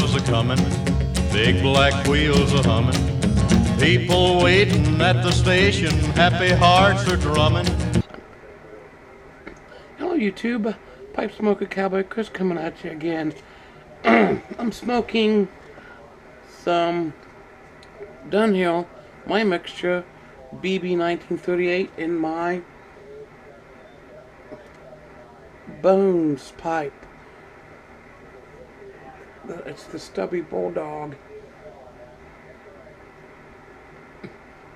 girls are coming, big black wheels are humming, people waiting at the station, happy hearts are drumming. Hello YouTube, Pipe Smoker Cowboy Chris coming at you again. I'm smoking some Dunhill, my mixture, BB 1938 in my Bones pipe. It's the Stubby Bulldog.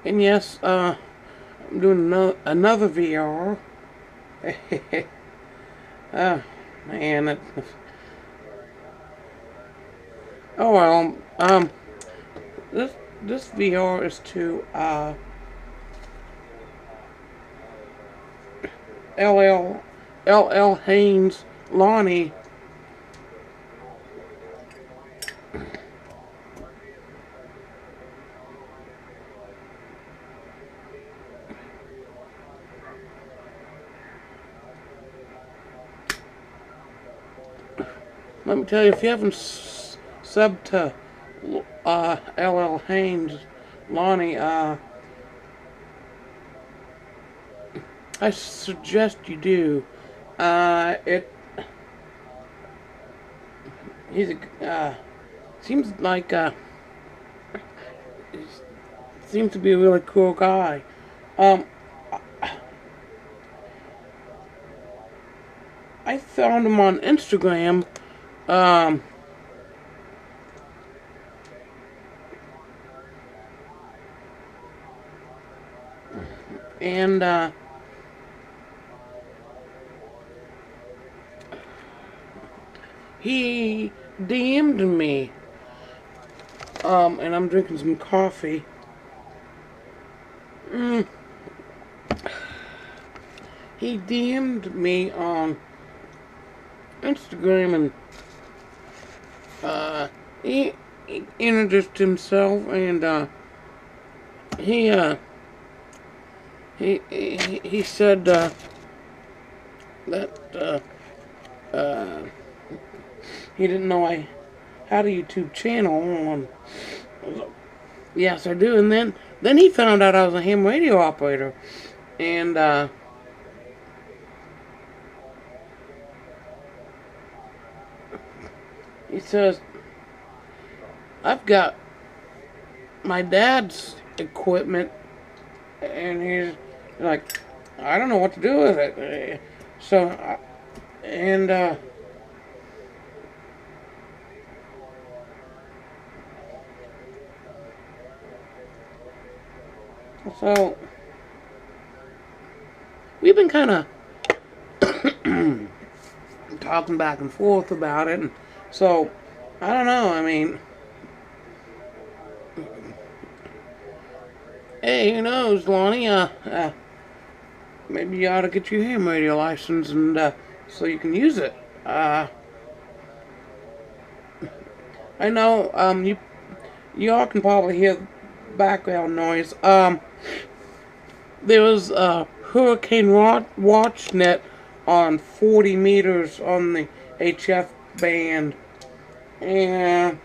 And yes, I'm doing another VR. Oh man, oh well. This VR is to LL HAINES Lonnie. Let me tell you, if you haven't subbed to LL HAINES Lonnie, I suggest you do. Seems like seems to be a really cool guy. I found him on Instagram. And he DM'd me. And I'm drinking some coffee. He DM'd me on Instagram, and he introduced himself, and he said that he didn't know I had a YouTube channel. And yes, I do. And then he found out I was a ham radio operator, and he says, I've got my dad's equipment, and he's like, I don't know what to do with it. So, so we've been kind of talking back and forth about it, and so I don't know. I mean, hey, who knows, Lonnie? Maybe you ought to get your ham radio license, and so you can use it. I know. You all can probably hear background noise. There was a hurricane watch net on 40 meters on the HF band, and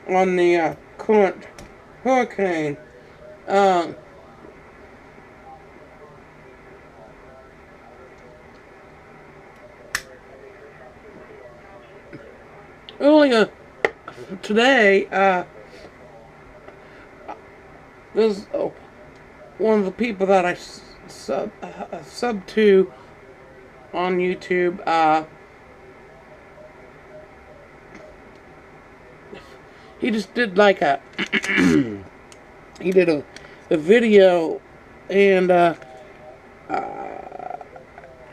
on the current hurricane. Earlier today, there's one of the people that I sub to on YouTube. He just did like a he did a video, and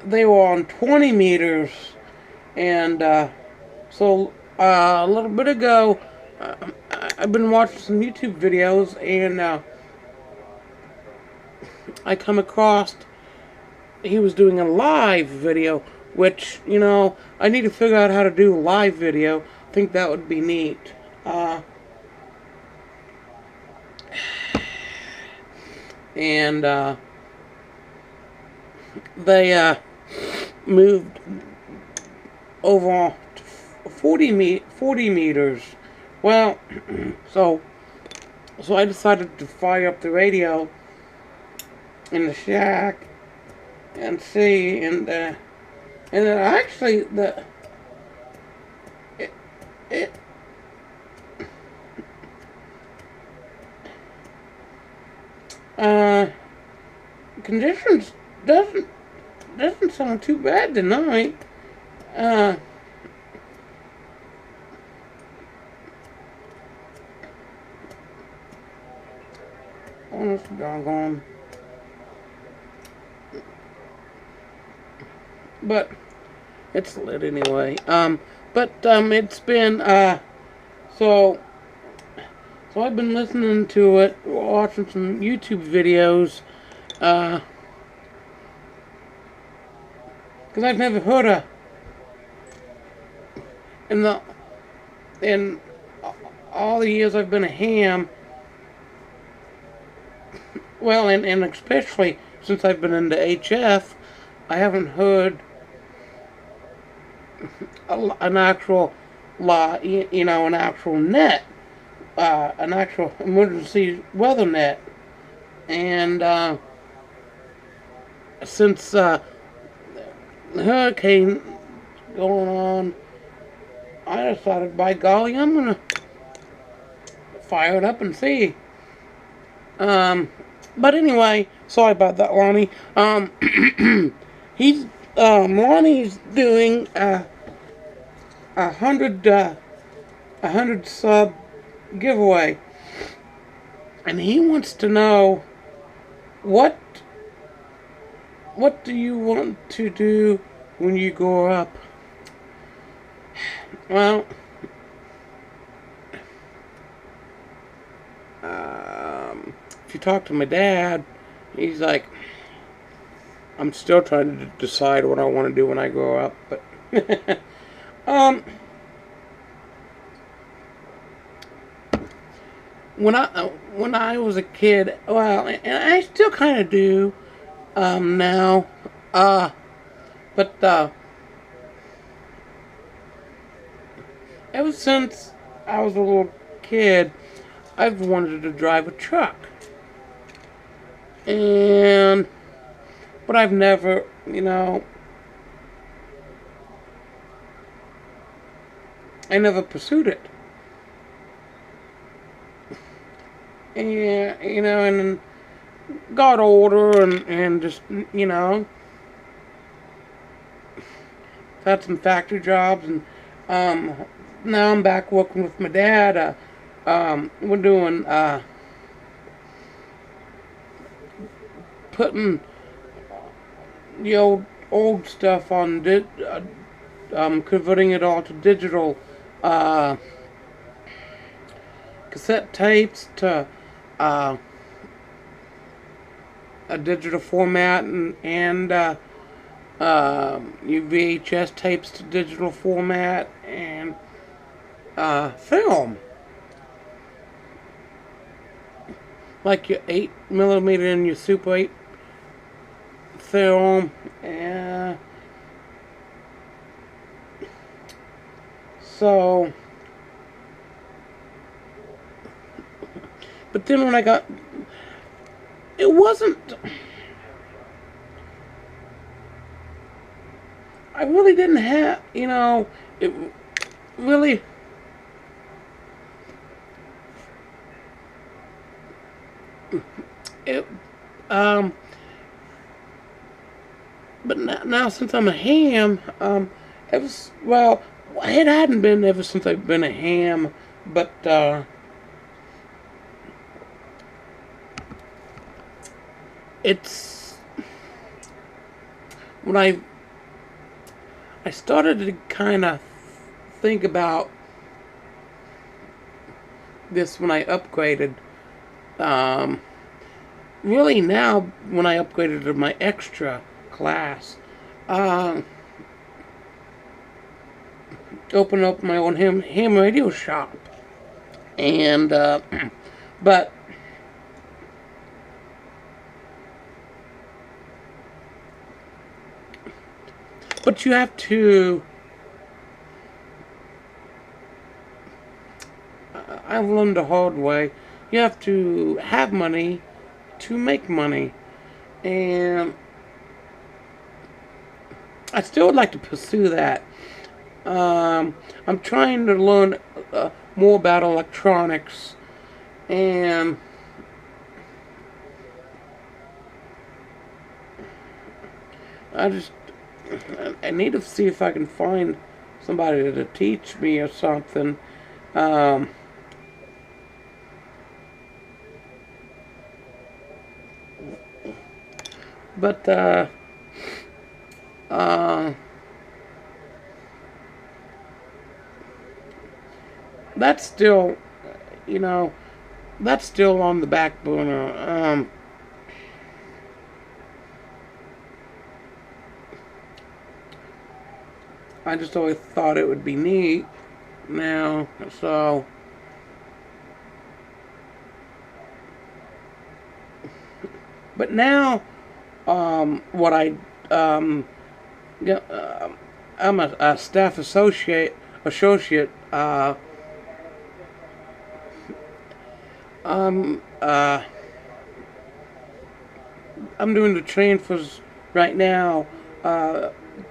they were on 20 meters, and so a little bit ago, I've been watching some YouTube videos, and I come across he was doing a live video, which, you know, I need to figure out how to do a live video. I think that would be neat. And they moved over 40 meters. Well, so I decided to fire up the radio in the shack and see, and then actually it conditions doesn't sound too bad tonight. Honest doggone. But it's lit anyway. It's been so I've been listening to it, watching some YouTube videos, because I've never heard in all the years I've been a ham. Well, and especially since I've been into HF, I haven't heard an actual an actual net, an actual emergency weather net. And since the hurricane going on, I decided, by golly, I'm gonna fire it up and see. But anyway, sorry about that, Lonnie. Lonnie's doing a 100 sub giveaway, and he wants to know what do you want to do when you grow up? Well, if you talk to my dad, he's like, I'm still trying to decide what I want to do when I grow up, but when I was a kid, well, and I still kind of do now, but ever since I was a little kid, I've wanted to drive a truck. But I've never, I never pursued it. And, and got older and just, had some factory jobs, and now I'm back working with my dad. We're doing, putting the old stuff on, converting it all to digital, cassette tapes to a digital format, and your VHS tapes to digital format, and film, like your 8mm and your Super 8 film. So, but then when I got, it wasn't, I really didn't have, it really, but now since I'm a ham, it hadn't been ever since I've been a ham, but it's when I started to kind of think about this when I upgraded. Really now, when I upgraded to my extra class, opened up my own ham radio shop, and but you have to I've learned the hard way. You have to have money to make money, and I still would like to pursue that. I'm trying to learn more about electronics, and I need to see if I can find somebody to teach me or something. Um, but uh, that's still, you know, that's still on the back burner. I just always thought it would be neat now, so but now what yeah, I'm a staff associate um uh I'm doing the transfers right now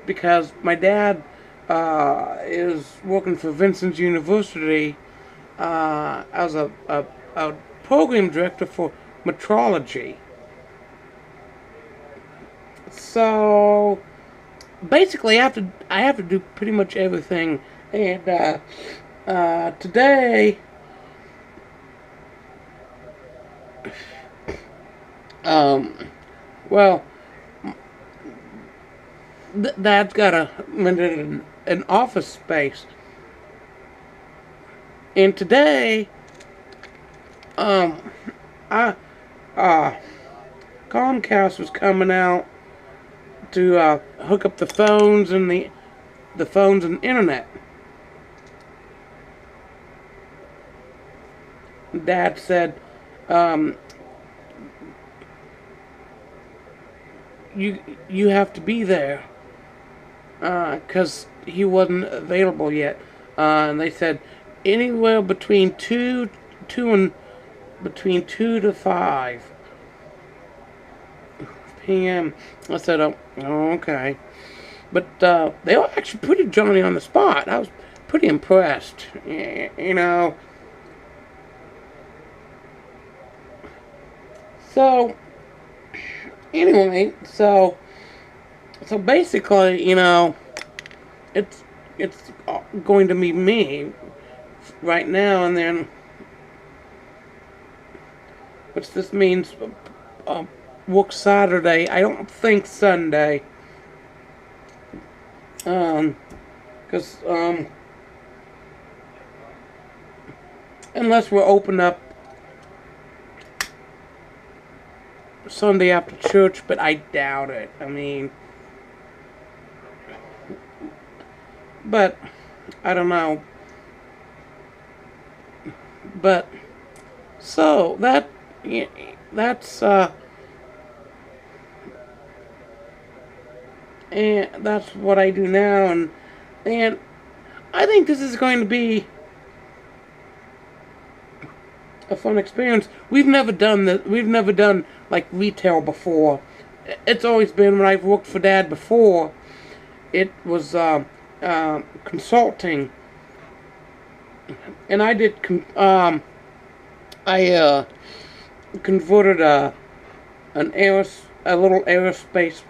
because my dad is working for Vincent's University as a program director for metrology. So basically, I have to do pretty much everything. And today, um, well, Dad's got a rented an office space, and today, I Comcast was coming out to hook up the phones and the phones and internet. Dad said, you have to be there, because he wasn't available yet. And they said anywhere between between 2 to 5 p.m. I said, oh, okay. But they were actually pretty Johnny on the spot. I was pretty impressed. You know. So anyway, so basically, you know, it's going to be me right now, and then, which this means work Saturday. I don't think Sunday, because unless we're open up Sunday after church, but I doubt it. I mean, but I don't know. But so that's and that's what I do now, and I think this is going to be a fun experience. We've never done that. We've never done like retail before. It's always been when I've worked for Dad before. It was consulting, and I did. I converted a little aerospace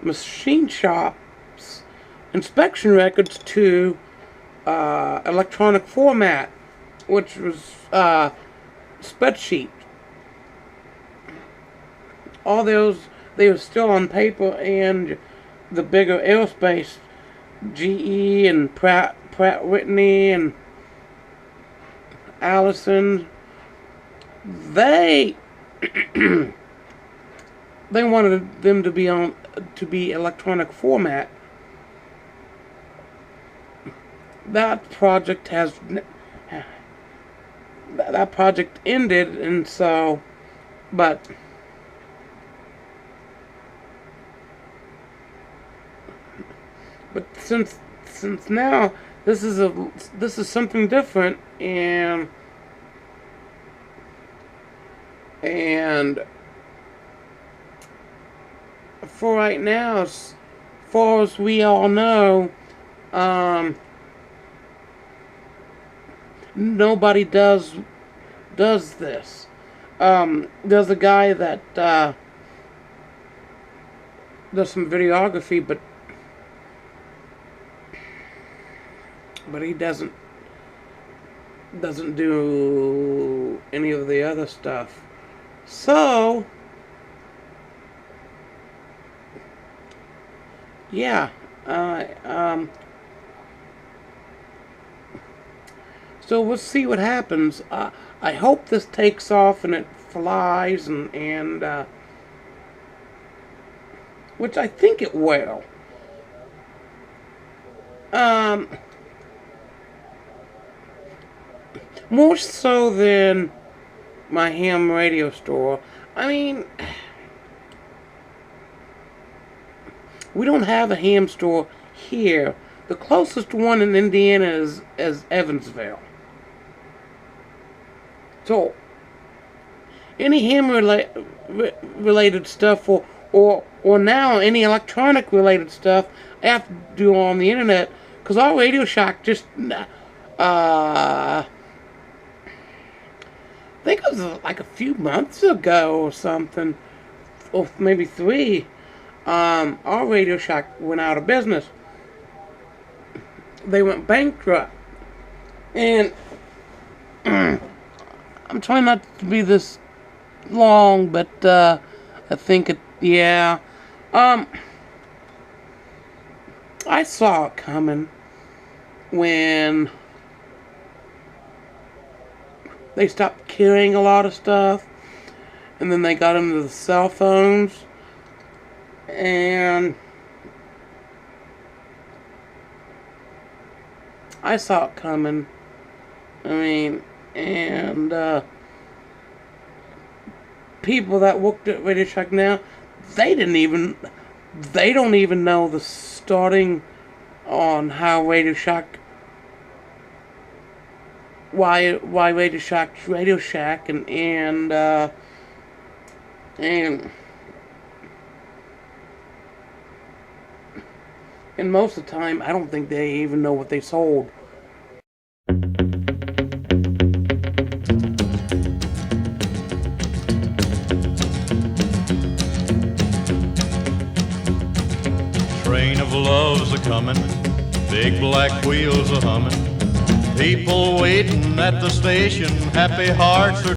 machine shop's inspection records to electronic format, which was spreadsheet. All those, they were still on paper, and the bigger aerospace, GE and Pratt Whitney and Allison, they they wanted them to be electronic format. That project ended, and so, but since now this is something different, and And for right now, as far as we all know, nobody does this. There's a guy that does some videography, but he doesn't do any of the other stuff. So yeah, so we'll see what happens. I hope this takes off and it flies, and which I think it will. More so than my ham radio store. I mean, we don't have a ham store here. The closest one in Indiana is Evansville. So, any ham related stuff, or now any electronic related stuff, I have to do on the internet, because our Radio Shack just, I think it was like a few months ago or something, or maybe 3, our Radio Shack went out of business. They went bankrupt. And I'm trying not to be this long, but I think it, yeah. I saw it coming when they stopped carrying a lot of stuff, and then they got into the cell phones, and I saw it coming. I mean, and people that worked at Radio Shack now, they don't even know the starting on how Radio Shack, why Radio Shack's Radio Shack, and most of the time, I don't think they even know what they sold. Train of love's a-comin', big black wheels a-hummin', people waiting at the station, happy hearts are